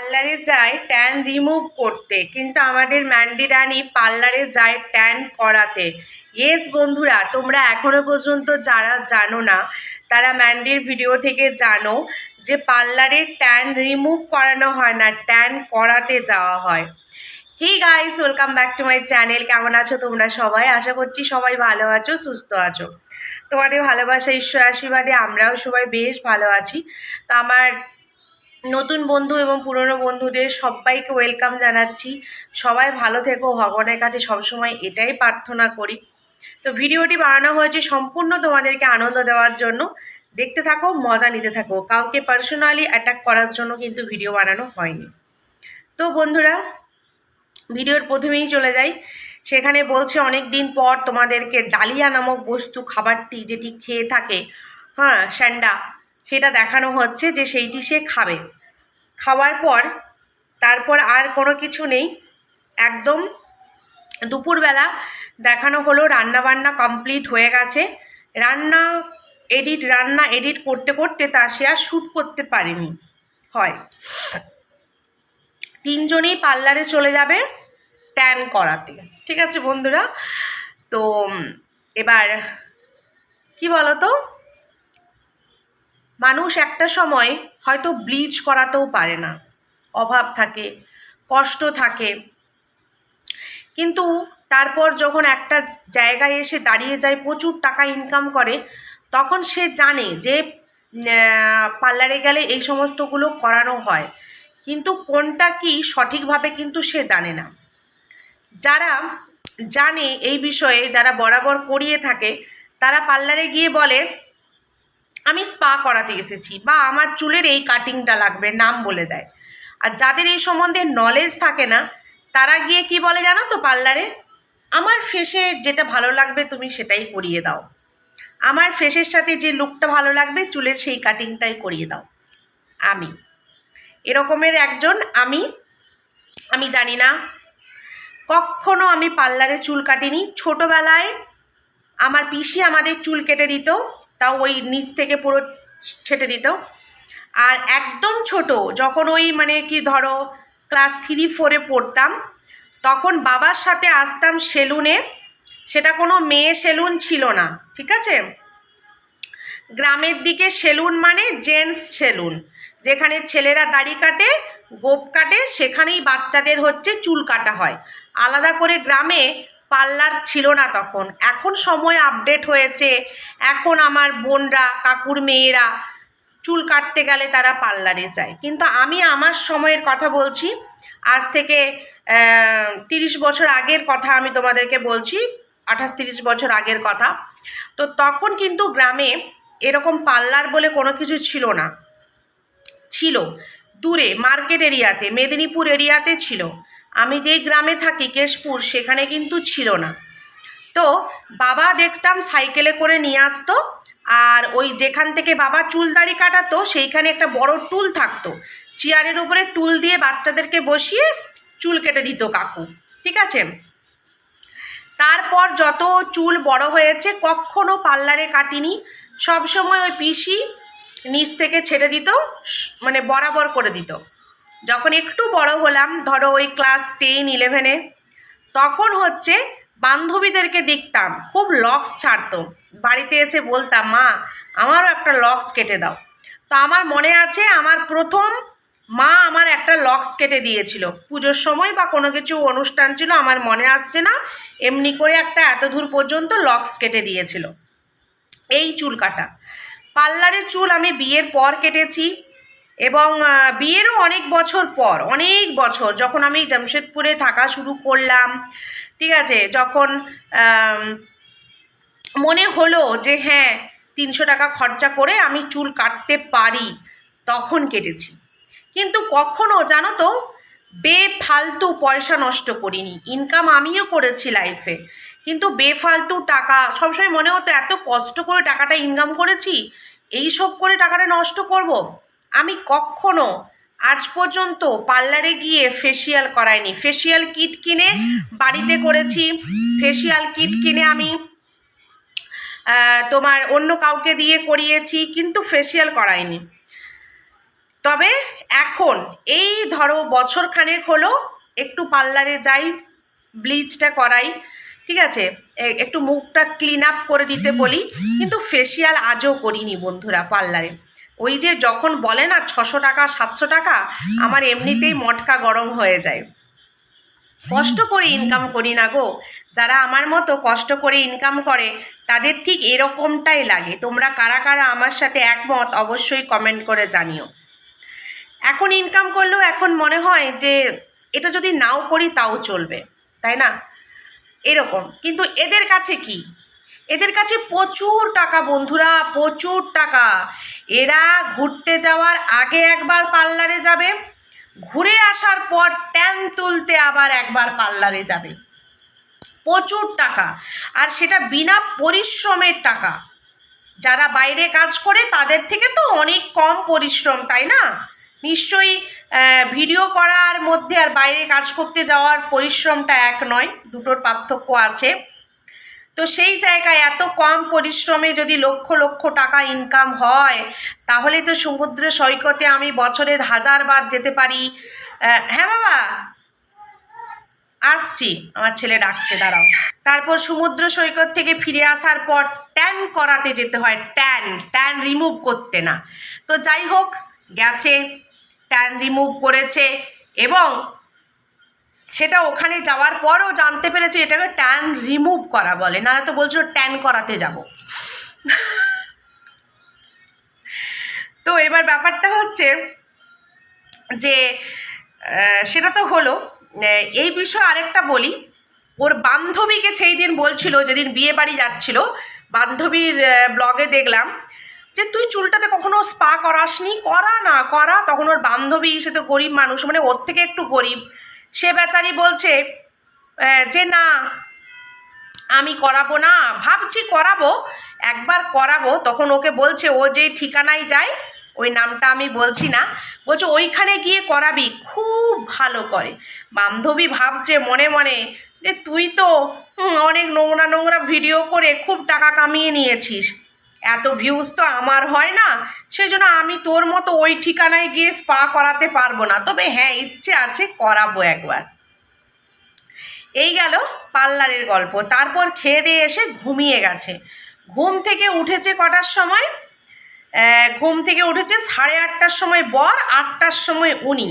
পার্লারে যায় tan remove করতে, কিন্তু আমাদের ম্যান্ডি রানী পার্লারে যায় ট্যান করাতে। ইয়েস বন্ধুরা, তোমরা এখনো পর্যন্ত যারা জানো না তারা ম্যান্ডির ভিডিও থেকে জানো যে পার্লারে ট্যান রিমুভ করানো হয় না, ট্যান করাতে যাওয়া হয়। Hey guys, welcome back to my channel. কেমন আছো তোমরা সবাই? আশা করছি সবাই ভালো আছো, সুস্থ আছো। তোমাদের ভালোবাসা, ঈশ্বর আশীর্বাদে আমরাও সবাই বেশ ভালো আছি। তো আমার নতুন বন্ধু এবং পুরনো বন্ধুদের সবাইকে ওয়েলকাম জানাচ্ছি। সবাই ভালো থেকো, ভগবানের কাছে সবসময় এটাই প্রার্থনা করি। তো ভিডিওটি বানানো হয়েছে সম্পূর্ণ তোমাদেরকে আনন্দ দেওয়ার জন্য। দেখতে থাকো, মজা নিতে থাকো। কাউকে পার্সোনালি অ্যাটাক করার জন্য কিন্তু ভিডিও বানানো হয়নি। তো বন্ধুরা, ভিডিওর প্রথমেই চলে যাই। সেখানে বলছে অনেক দিন পর তোমাদেরকে ডালিয়া নামক বস্তু, খাবারটি যেটি খেয়ে থাকে, হ্যাঁ স্যান্ডা, সেটা দেখানো হচ্ছে যে সেইটি সে খাবে। খাওয়ার পর তারপর আর কোনো কিছু নেই, একদম দুপুরবেলা দেখানো হলো রান্নাবান্না কমপ্লিট হয়ে গেছে। রান্না এডিট করতে করতে তা সে আর শ্যুট করতে পারেনি। হয় তিনজনেই পার্লারে চলে যাবে ট্যান করাতে। ঠিক আছে বন্ধুরা, তো এবার কি বলতো, মানুষ একটা সময় হয়তো ব্লিচ করাতেও পারে না, অভাব থাকে, কষ্ট থাকে, কিন্তু তারপর যখন একটা জায়গায় এসে দাঁড়িয়ে যায়, প্রচুর টাকা ইনকাম করে, তখন সে জানে যে পার্লারে গেলে এই সমস্তগুলো করানো হয়, কিন্তু কোনটা কি সঠিকভাবে কিন্তু সে জানে না। যারা জানে এই বিষয়ে, যারা বরাবর করিয়ে থাকে, তারা পার্লারে গিয়ে বলে আমি স্পা করাতে এসেছি, বা আমার চুলের এই কাটিংটা লাগবে, নাম বলে দেয়। আর যাদের এই সম্বন্ধে নলেজ থাকে না, তারা গিয়ে কি বলে জানো তো পার্লারে, আমার ফেসে যেটা ভালো লাগবে তুমি সেটাই করিয়ে দাও, আমার ফেসের সাথে যে লুকটা ভালো লাগবে চুলের সেই কাটিংটাই করিয়ে দাও। আমি এরকমের একজন, আমি জানি না, কখনো আমি পার্লারে চুল কাটিনি। ছোটোবেলায় আমার পিসি আমাদের চুল কেটে দিত, তাও ওই নিচ থেকে পুরো ছেটে দিত। আর একদম ছোট, যখন ওই মানে কি ধরো ক্লাস 3-4-এ পড়তাম, তখন বাবার সাথে আসতাম সেলুনে। সেটা কোনো মেয়ে সেলুন ছিল না, ঠিক আছে, গ্রামের দিকে সেলুন মানে জেন্টস সেলুন, যেখানে ছেলেরা দাড়ি কাটে, গোপ কাটে, সেখানেই বাচ্চাদের হচ্ছে চুল কাটা হয়। আলাদা করে গ্রামে পার্লার ছিল না তখন। এখন সময় আপডেট হয়েছে, এখন আমার বোনরা, কাকুর মেয়েরা চুল কাটতে গেলে তারা পার্লারে যায়, কিন্তু আমি আমার সময়ের কথা বলছি, আজ থেকে 30 বছর আগের কথা আমি তোমাদেরকে বলছি, 28-30 বছর আগের কথা। তো তখন কিন্তু গ্রামে এরকম পার্লার বলে কোনো কিছু ছিল না, ছিল দূরে মার্কেট এরিয়াতে, মেদিনীপুর এরিয়াতে ছিল। আমি যেই গ্রামে থাকি কেশপুর, সেখানে কিন্তু ছিল না। তো বাবা দেখতাম সাইকেলে করে নিয়ে আসতো, আর ওই যেখান থেকে বাবা চুল দাড়ি কাটাতো সেইখানে একটা বড় টুল থাকতো, চেয়ারের উপরে টুল দিয়ে বাচ্চাদেরকে বসিয়ে চুল কেটে দিত কাকু, ঠিক আছে। তারপর যত চুল বড় হয়েছে কখনো পার্লারে কাটিনি, সবসময় ওই পিসি নিচ থেকে ছেড়ে দিত, মানে বরাবর করে দিত। যখন একটু বড় হলাম, ধরো ওই ক্লাস 10-11-এ, তখন হচ্ছে বান্ধবীদেরকে দেখতাম খুব লক্স ছাড়তো, বাড়িতে এসে বলতাম মা আমারও একটা লক্স কেটে দাও। তো আমার মনে আছে, আমার প্রথম মা আমার একটা লক্স কেটে দিয়েছিল পুজোর সময়, বা কোনো কিছু অনুষ্ঠান ছিল আমার মনে আসছে না, এমনি করে একটা এত দূর পর্যন্ত লক্স কেটে দিয়েছিল। এই চুল কাটা, পার্লারের চুল আমি বিয়ের পর কেটেছি, এবং বিয়েরও অনেক বছর পর, অনেক বছর, যখন আমি জামশেদপুরে থাকা শুরু করলাম, ঠিক আছে, যখন মনে হলো যে হ্যাঁ 300 টাকা খরচা করে আমি চুল কাটতে পারি, তখন কেটেছি। কিন্তু কখনো জানো তো বেফালতু পয়সা নষ্ট করিনি। ইনকাম আমিও করেছি লাইফে, কিন্তু বেফালতু টাকা সবসময় মনে হতো এত কষ্ট করে টাকাটা ইনকাম করেছি, এই সব করে টাকাটা নষ্ট করব। আমি কখনো আজ পর্যন্ত পার্লারে গিয়ে ফেসিয়াল করাইনি। ফেসিয়াল কিট কিনে বাড়িতে করেছি, ফেসিয়াল কিট কিনে আমি তোমার অন্য কাউকে দিয়ে করিয়েছি, কিন্তু ফেসিয়াল করাইনি। তবে এখন এই ধরো বছরখানেক হলো একটু পার্লারে যাই, ব্লিচটা করাই, ঠিক আছে, একটু মুখটা ক্লিন আপ করে দিতে বলি, কিন্তু ফেসিয়াল আজও করিনি বন্ধুরা পার্লারে। ওই যে যখন বলে না 600 টাকা 700 টাকা, আমার এমনিতেই মটকা গরম হয়ে যায়। কষ্ট করে ইনকাম করি না গো, যারা আমার মতো কষ্ট করে ইনকাম করে তাদের ঠিক এরকমটাই লাগে। তোমরা কারা কারা আমার সাথে একমত অবশ্যই কমেন্ট করে জানিও। এখন ইনকাম করলেও এখন মনে হয় যে এটা যদি নাও করি তাও চলবে, তাই না, এরকম। কিন্তু এদের কাছে কি, এদের কাছে প্রচুর টাকা বন্ধুরা, প্রচুর টাকা। এরা ঘুরতে যাওয়ার আগে একবার পার্লারে যাবে, ঘুরে আসার পর ট্যান তুলতে আবার একবার পার্লারে যাবে। প্রচুর টাকা, আর সেটা বিনা পরিশ্রমের টাকা। যারা বাইরে কাজ করে তাদের থেকে তো অনেক কম পরিশ্রম, তাই না? নিশ্চয়ই ভিডিও করার মধ্যে আর বাইরে কাজ করতে যাওয়ার পরিশ্রমটা এক নয়, দুটোর পার্থক্য আছে। তো সেই জায়গায় এত কম পরিশ্রমে যদি লক্ষ লক্ষ টাকা ইনকাম হয়, তাহলে তো সমুদ্র সৈকতে আমি বছরে 1000 বার যেতে পারি। হ্যাঁ বাবা, আসছি, আমার ছেলে ডাকছে, দাঁড়াও। তারপর সমুদ্র সৈকত থেকে ফিরে আসার পর ট্যান করাতে যেতে হয়, ট্যান রিমুভ করতে না। তো যাই হোক, গেছে, ট্যান রিমুভ করেছে, এবং সেটা ওখানে যাওয়ার পরও জানতে পেরেছে এটাকে ট্যান রিমুভ করা বলে, নাহলে তো বলছিল ট্যান করাতে যাব। তো এবার ব্যাপারটা হচ্ছে যে সেটা তো হলো। এই বিষয়ে আরেকটা বলি, ওর বান্ধবীকে সেই দিন বলছিল, যেদিন বিয়ে বাড়ি যাচ্ছিল, বান্ধবীর ব্লগে দেখলাম যে তুই চুলটাতে কখনো স্পা করাসনি, করা না করা। তখন ওর বান্ধবী, সে তো গরিব মানুষ, মানে ওর থেকে একটু গরিব, সে বেচারি বলছে যে না আমি করাবো না, ভাবছি করাবো, একবার করাবো। তখন ওকে বলছে, ও যে ঠিকানায় যায়, ওই নামটা আমি বলছি না, বলছে ওইখানে গিয়ে করাবি, খুব ভালো করে। বান্ধবী ভাবছে মনে মনে যে তুই তো অনেক নোংরা নোংরা ভিডিও করে খুব টাকা কামিয়ে নিয়েছিস, এত ভিউজ তো আমার হয় না, সেই জন্য আমি তোর মতো ওই ঠিকানায় গিয়ে স্পা করাতে পারবো না, তবে হ্যাঁ ইচ্ছে আছে, করাবো একবার। এই গেল পার্লারের গল্প। তারপর খেয়ে দিয়ে এসে ঘুমিয়ে গেছে। ঘুম থেকে উঠেছে কটার সময়? ঘুম থেকে উঠেছে 8:30টার সময় বর, 8টার সময় উনি।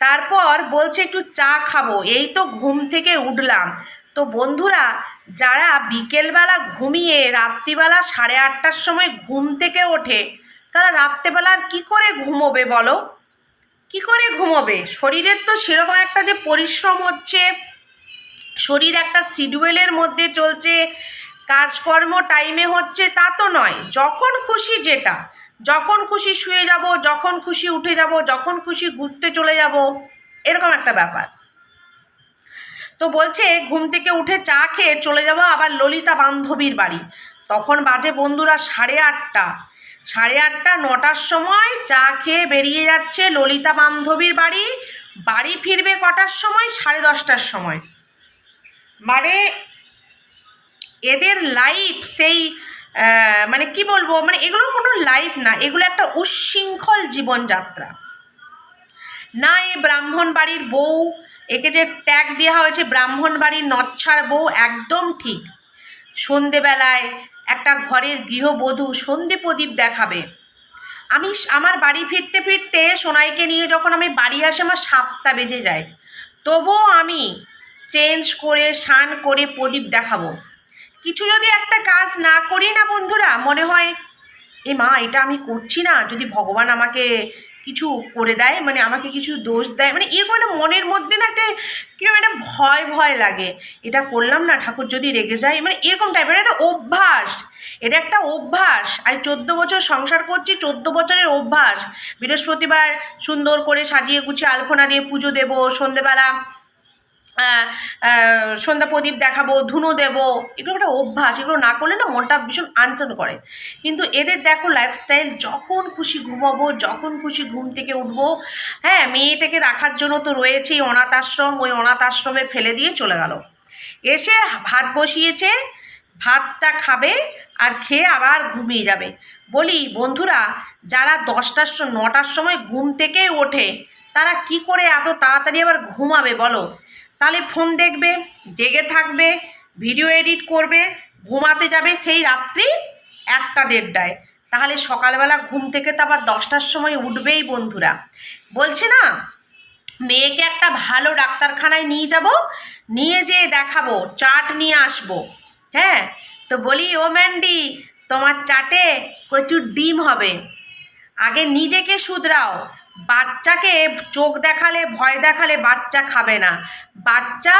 তারপর বলছে একটু চা খাবো, এই তো ঘুম থেকে উঠলাম। তো বন্ধুরা, যারা বিকেলবেলা ঘুমিয়ে রাত্রিবেলা 8:30টার সময় ঘুম থেকে ওঠে, তারা রাত্রেবেলা আর কী করে ঘুমোবে বলো? কি করে ঘুমোবে? শরীরের তো সেরকম একটা যে পরিশ্রম হচ্ছে, শরীর একটা শিডিউলের মধ্যে চলছে, কাজকর্ম টাইমে হচ্ছে, তা তো নয়। যখন খুশি যেটা, যখন খুশি শুয়ে যাব, যখন খুশি উঠে যাব, যখন খুশি ঘুরতে চলে যাব, এরকম একটা ব্যাপার। তো বলছে ঘুম থেকে উঠে চা খেয়ে চলে যাব আবার ললিতা বান্ধবীর বাড়ি। তখন বাজে বন্ধুরা 8:30। 8:30 9টার সময় চা খেয়ে বেরিয়ে যাচ্ছে ললিতা বান্ধবীর বাড়ি। বাড়ি ফিরবে কটার সময়? 10:30টার সময়। মানে এদের লাইফ সেই মানে কি বলবো, মানে এগুলো কোনো লাইফ না, এগুলো একটা উচ্ছৃঙ্খল জীবনযাত্রা। না এ ব্রাহ্মণ বাড়ির বউ, একে যে ট্যাগ দেওয়া হয়েছে ব্রাহ্মণ বাড়ির নচ্ছার বউ, একদম ঠিক। সন্ধেবেলায় একটা ঘরের গৃহবধূ সন্ধে প্রদীপ দেখাবে। আমি আমার বাড়ি ফিরতে ফিরতে সোনাইকে নিয়ে যখন আমি বাড়ি আসি আমার 7টা বেজে যায়, তবুও আমি চেঞ্জ করে স্নান করে প্রদীপ দেখাবো। কিছু যদি একটা কাজ না করি না বন্ধুরা, মনে হয় এ মা এটা আমি করছি না, যদি ভগবান আমাকে কিছু করে দেয়, মানে আমাকে কিছু দোষ দেয়, মানে এরকম একটা মনের মধ্যে না একটা কীরকম একটা ভয় ভয় লাগে, এটা করলাম না ঠাকুর যদি রেগে যায়, মানে এরকম টাইপের একটা অভ্যাস। এটা একটা অভ্যাস। আর 14 বছর সংসার করছি, 14 বছরের অভ্যাস। বৃহস্পতিবার সুন্দর করে সাজিয়ে গুছিয়ে আলপনা দিয়ে পুজো দেবো, সন্ধেবেলা সন্ধ্যা প্রদীপ দেখাবো, ধুনো দেবো, এগুলো একটা অভ্যাস। এগুলো না করলে না মনটা ভীষণ আনচান করে। কিন্তু এদের দেখো লাইফস্টাইল, যখন খুশি ঘুমাবো, যখন খুশি ঘুম থেকে উঠবো। হ্যাঁ, মেয়েটাকে রাখার জন্য তো রয়েছেই অনাথ আশ্রম, ওই অনাথ আশ্রমে ফেলে দিয়ে চলে গেল। এসে ভাত বসিয়েছে, ভাতটা খাবে আর খেয়ে আবার ঘুমিয়ে যাবে। বলি বন্ধুরা, যারা 9টার সময় ঘুম থেকে ওঠে তারা কি করে এত তাড়াতাড়ি আবার ঘুমাবে বলো? তাহলে ফোন দেখবে, জেগে থাকবে, ভিডিও এডিট করবে, ঘুমাতে যাবে সেই রাত্রি 1টা-1:30টায়। তাহলে সকালবেলা ঘুম থেকে তো আবার 10টার সময় উঠবেই বন্ধুরা। বলছে না, মেয়েকে একটা ভালো ডাক্তারখানায় নিয়ে যাব, নিয়ে যেয়ে দেখাবো, চাট নিয়ে আসবো। হ্যাঁ, তো বলি ও ম্যান্ডি, তোমার চাটে প্রচুর ডিম হবে। আগে নিজেকে শুধরাও। বাচ্চাকে চোখ দেখালে, ভয় দেখালে বাচ্চা খাবে না, বাচ্চা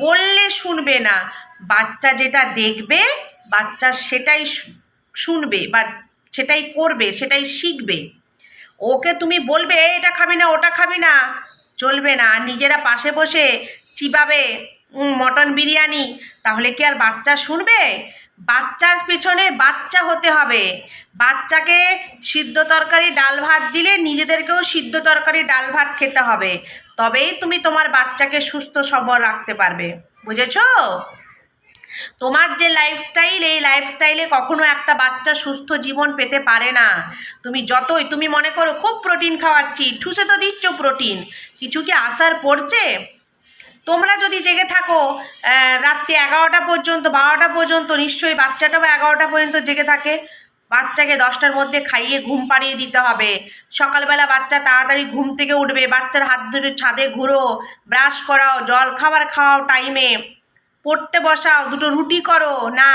বললে শুনবে না। বাচ্চা যেটা দেখবে বাচ্চা সেটাই শুনবে বা সেটাই করবে, সেটাই শিখবে। ওকে তুমি বলবে এটা খাবি না, ওটা খাবি না, চলবে না। আর নিজেরা পাশে বসে চিবাবে মটন বিরিয়ানি, তাহলে কি আর বাচ্চা শুনবে? বাচ্চার পিছনে বাচ্চা হতে হবে। বাচ্চাকে সিদ্ধ তরকারি ডাল ভাত দিলে নিজেদেরকেও সিদ্ধ তরকারি ডাল ভাত খেতে হবে, তবেই তুমি তোমার বাচ্চাকে সুস্থ সবল রাখতে পারবে। বুঝেছো? তোমার যে লাইফস্টাইল, এই লাইফস্টাইলে কখনো একটা বাচ্চা সুস্থ জীবন পেতে পারে না। তুমি মনে করো খুব প্রোটিন খাওয়াচ্ছি, ঠুসে তো দিচ্ছ প্রোটিন, কিছু কি আসার পড়ছে? তোমরা যদি জেগে থাকো রাত্রি 11টা পর্যন্ত, 12টা পর্যন্ত, নিশ্চয়ই বাচ্চাটাও 11টা পর্যন্ত জেগে থাকে। বাচ্চাকে 10টার মধ্যে খাইয়ে ঘুম পাড়িয়ে দিতে হবে। সকালবেলা বাচ্চা তাড়াতাড়ি ঘুম থেকে উঠবে, বাচ্চার হাত ধরে ছাদে ঘুরো, ব্রাশ করাও, জল খাবার খাওয়াও টাইমে, পড়তে বসাও, 2টো রুটি করো না,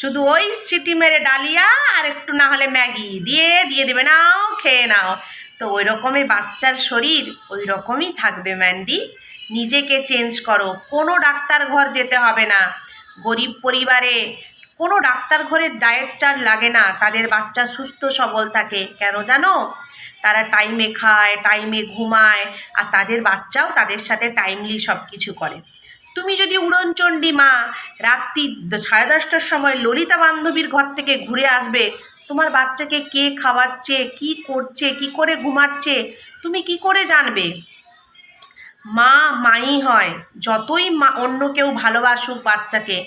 শুধু ওই সিটি মেরে ডালিয়া আর একটু না হলে ম্যাগি দিয়ে দেবে, নাও খেয়ে নাও। তো ওই রকমই বাচ্চার শরীর ওই রকমই থাকবে ম্যান্ডি। নিজেকে চেঞ্জ করো। কোনো ডাক্তার ঘর যেতে হবে না। গরিব পরিবারে কোনো ডাক্তার ঘরের ডায়েট চার্ট লাগে না, তাদের বাচ্চা সুস্থ সবল থাকে। কেন জানো? তারা টাইমে খায়, টাইমে ঘুমায়, আর তাদের বাচ্চাও তাদের সাথে টাইমলি সব কিছু করে। তুমি যদি উড়নচণ্ডী মা রাত্রি 10:30টার সময় ললিতা বান্ধবীর ঘর থেকে ঘুরে আসবে, তোমার বাচ্চাকে কে খাওয়াচ্ছে, কি করছে, কি করে ঘুমাচ্ছে, তুমি কি করে জানবে? মা মাই হয়। যতই অন্য কেউ ভালোবাসুক বাচ্চাকে,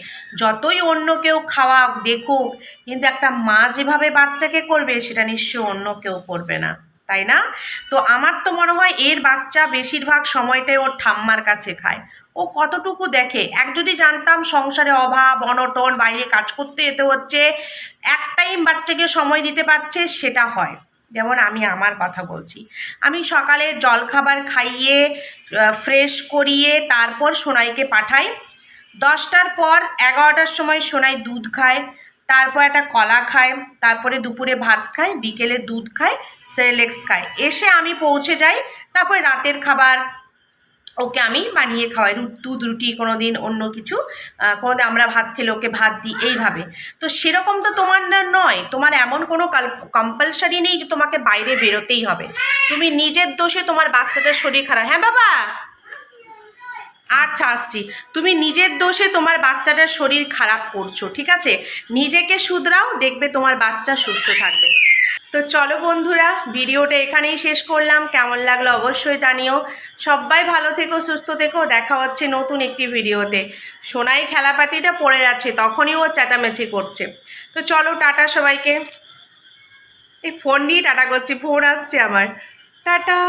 যতই অন্য কেউ খাওয়াক দেখুক, কিন্তু একটা মা যেভাবে বাচ্চাকে করবে সেটা নিশ্চয় অন্য কেউ করবে না, তাই না? তো আমার তো মনে হয় এর বাচ্চা বেশিরভাগ সময়টাই ওর ঠাম্মার কাছে খায়। ও কতটুকু দেখে। যদি জানতাম সংসারে অভাব অনটন, বাইরে কাজ করতে যেতে হচ্ছে, এক টাইম বাচ্চাকে সময় দিতে পারছে, সেটা হয়। যেমন আমি আমার কথা বলছি, আমি সকালে জলখাবার খাইয়ে ফ্রেশ করিয়ে তারপর সোনাইকে পাঠাই। 10টার পর 11টার সময় সোনাই দুধ খায়, তারপর একটা কলা খায়, তারপরে দুপুরে ভাত খায়, বিকেলে দুধ খায়, সেরেলেক্স খায়। এসে আমি পৌঁছে যাই, তারপরে রাতের খাবার ওকে আমি বানিয়ে খাওয়াই, দুধ রুটি, কোনো দিন অন্য কিছু, কোনো দিন আমরা ভাত খেলে ওকে ভাত দিই, এইভাবে। তো সেরকম তো তোমার নয়, তোমার এমন কোনো কম্পালসারি নেই যে তোমাকে বাইরে বেরোতেই হবে। তুমি নিজের দোষে তোমার বাচ্চাটার শরীর খারাপ, হ্যাঁ বাবা আচ্ছা আসছি, তুমি নিজের দোষে তোমার বাচ্চাটার শরীর খারাপ করছো, ঠিক আছে? নিজেকে শুধরাও, দেখবে তোমার বাচ্চা সুস্থ থাকবে। তো চলো বন্ধুরা, ভিডিওটা এখানেই শেষ করলাম। কেমন লাগলো অবশ্যই জানিও। সবাই ভালো থেকো, সুস্থ থেকো। দেখা হচ্ছে নতুন একটি ভিডিওতে। সোনাই খেলাপাতিটা পড়ে যাচ্ছে, তখনই ও চেঁচামেচি করছে। তো চলো, টাটা সবাইকে। এই ফোন নিয়ে টাটা করছি, ফোন আসছে আমার। টাটা।